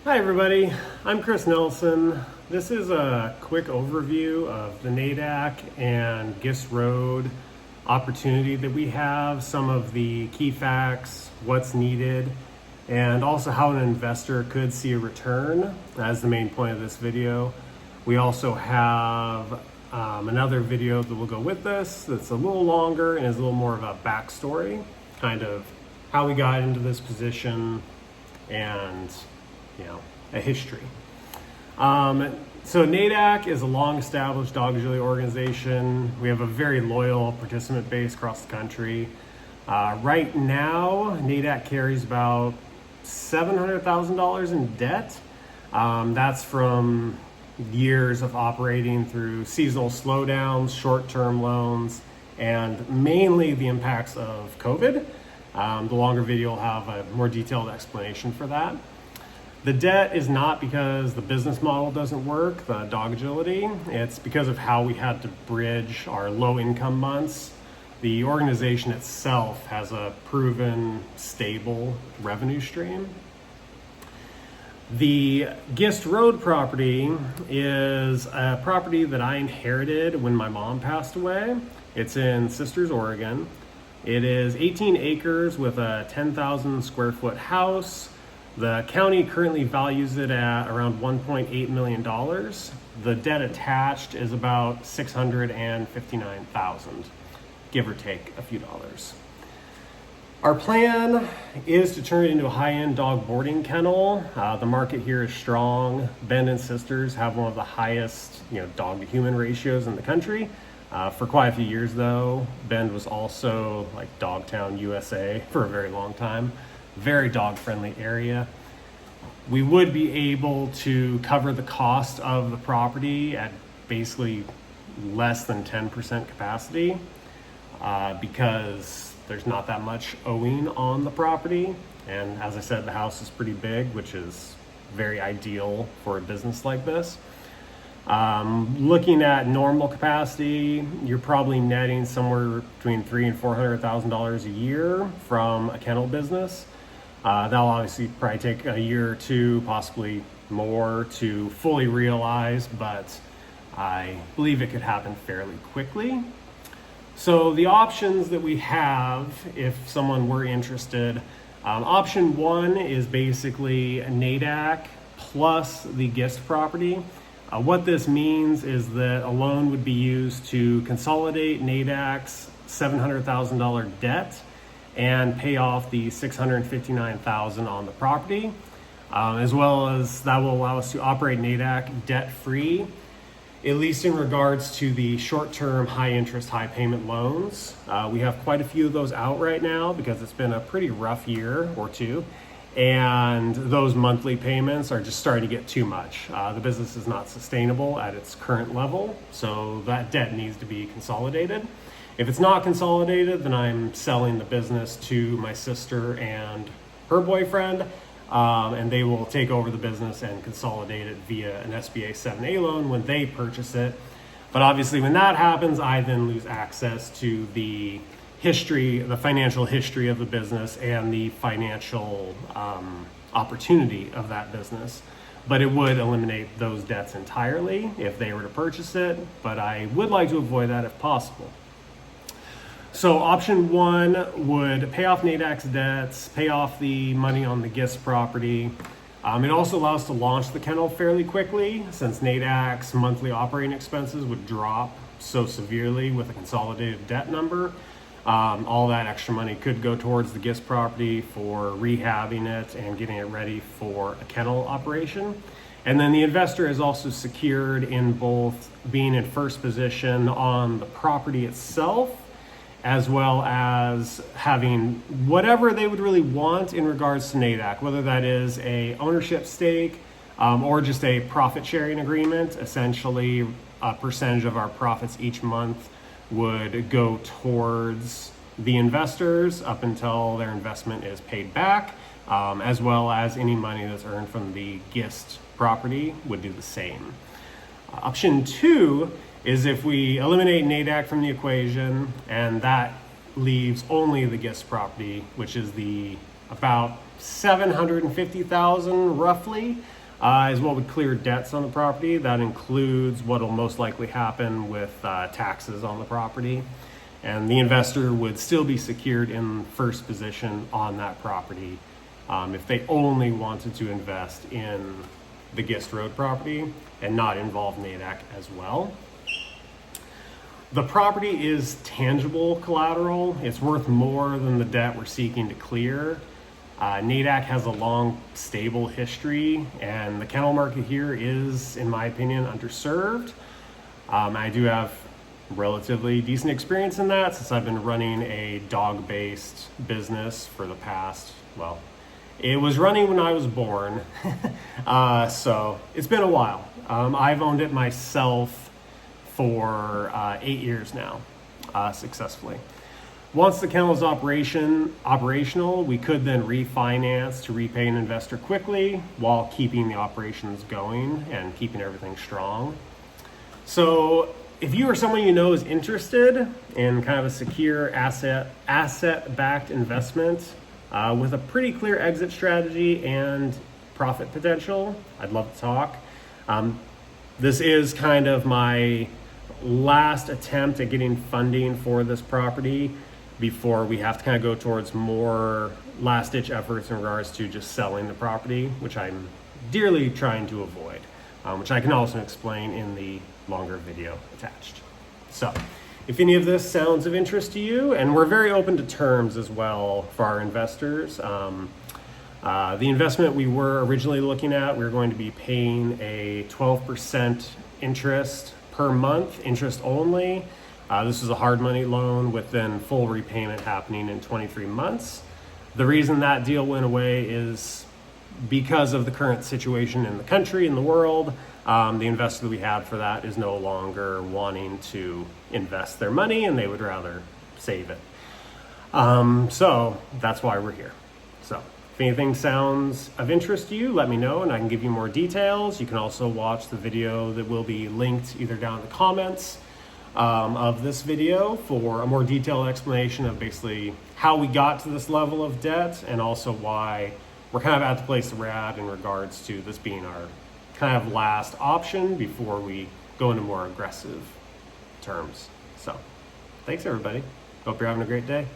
Hi everybody, I'm Chris Nelson. This is a quick overview of the NADAC and Gist Road opportunity that we have, some of the key facts, what's needed, and also how an investor could see a return as the main point of this video. We also have another video that will go with this that's a little longer and is a little more of a backstory, kind of how we got into this position and a history. So NADAC is a long-established dog auxiliary organization. We have a very loyal participant base across the country. Right now, NADAC carries about $700,000 in debt. That's from years of operating through seasonal slowdowns, short-term loans, and mainly the impacts of COVID. The longer video will have a more detailed explanation for that. The debt is not because the business model doesn't work, the dog agility. It's because of how we had to bridge our low income months. The organization itself has a proven, stable revenue stream. The Gist Road property is a property that I inherited when my mom passed away. It's in Sisters, Oregon. It is 18 acres with a 10,000 square foot house. The county currently values it at around $1.8 million. The debt attached is about $659,000, give or take a few dollars. Our plan is to turn it into a high-end dog boarding kennel. The market here is strong. Bend and Sisters have one of the highest, dog-to-human ratios in the country. For quite a few years, though, Bend was also like Dogtown, USA for a very long time. Very dog-friendly area. We would be able to cover the cost of the property at basically less than 10% capacity because there's not that much owing on the property. And as I said, the house is pretty big, which is very ideal for a business like this. Looking at normal capacity, you're probably netting somewhere between $300,000 and $400,000 a year from a kennel business. That'll obviously probably take a year or two, possibly more, to fully realize, but I believe it could happen fairly quickly. So the options that we have, if someone were interested, option one is basically a NADAC plus the Gist property. What this means is that a loan would be used to consolidate NADAC's $700,000 debt and pay off the $659,000 on the property, as well as that will allow us to operate NADAC debt-free, at least in regards to the short-term, high-interest, high-payment loans. We have quite a few of those out right now because it's been a pretty rough year or two, and those monthly payments are just starting to get too much. The business is not sustainable at its current level, so that debt needs to be consolidated. If it's not consolidated, then I'm selling the business to my sister and her boyfriend, and they will take over the business and consolidate it via an SBA 7A loan when they purchase it. But obviously when that happens, I then lose access to the history, the financial history of the business and the financial opportunity of that business. But it would eliminate those debts entirely if they were to purchase it, but I would like to avoid that if possible. So option one would pay off NADAC's debts, pay off the money on the Gist property. It also allows us to launch the kennel fairly quickly since NADAC's monthly operating expenses would drop so severely with a consolidated debt number. All that extra money could go towards the Gist property for rehabbing it and getting it ready for a kennel operation. And then the investor is also secured in both being in first position on the property itself, as well as having whatever they would really want in regards to NADAC, whether that is a ownership stake or just a profit sharing agreement. Essentially, a percentage of our profits each month would go towards the investors up until their investment is paid back, as well as any money that's earned from the Gist property would do the same. Option two is if we eliminate NADAC from the equation and that leaves only the Gist property, which is the about $750,000 roughly is what would clear debts on the property. That includes what will most likely happen with taxes on the property. And the investor would still be secured in first position on that property if they only wanted to invest in the Gist Road property and not involve NADAC as well. The property is tangible collateral. It's worth more than the debt we're seeking to clear. NADAC has a long, stable history, and the kennel market here is, in my opinion, underserved. I do have relatively decent experience in that since I've been running a dog-based business for the past, well, it was running when I was born, so it's been a while. I've owned it myself for 8 years now, successfully. Once the kennel is operational, we could then refinance to repay an investor quickly while keeping the operations going and keeping everything strong. So if you or someone you know is interested in kind of a secure asset-backed investment with a pretty clear exit strategy and profit potential, I'd love to talk. This is kind of my last attempt at getting funding for this property before we have to kind of go towards more last-ditch efforts in regards to just selling the property, which I'm dearly trying to avoid, which I can also explain in the longer video attached. So if any of this sounds of interest to you, and we're very open to terms as well for our investors. The investment we were originally looking at, we were going to be paying a 12% interest per month, interest only. This is a hard money loan with then full repayment happening in 23 months. The reason that deal went away is because of the current situation in the country and the world. The investor that we had for that is no longer wanting to invest their money, and they would rather save it. So that's why we're here. So if anything sounds of interest to you, let me know and I can give you more details. You can also watch the video that will be linked either down in the comments of this video for a more detailed explanation of basically how we got to this level of debt, and also why we're kind of at the place that we're at in regards to this being our kind of last option before we go into more aggressive terms. So thanks everybody. Hope you're having a great day.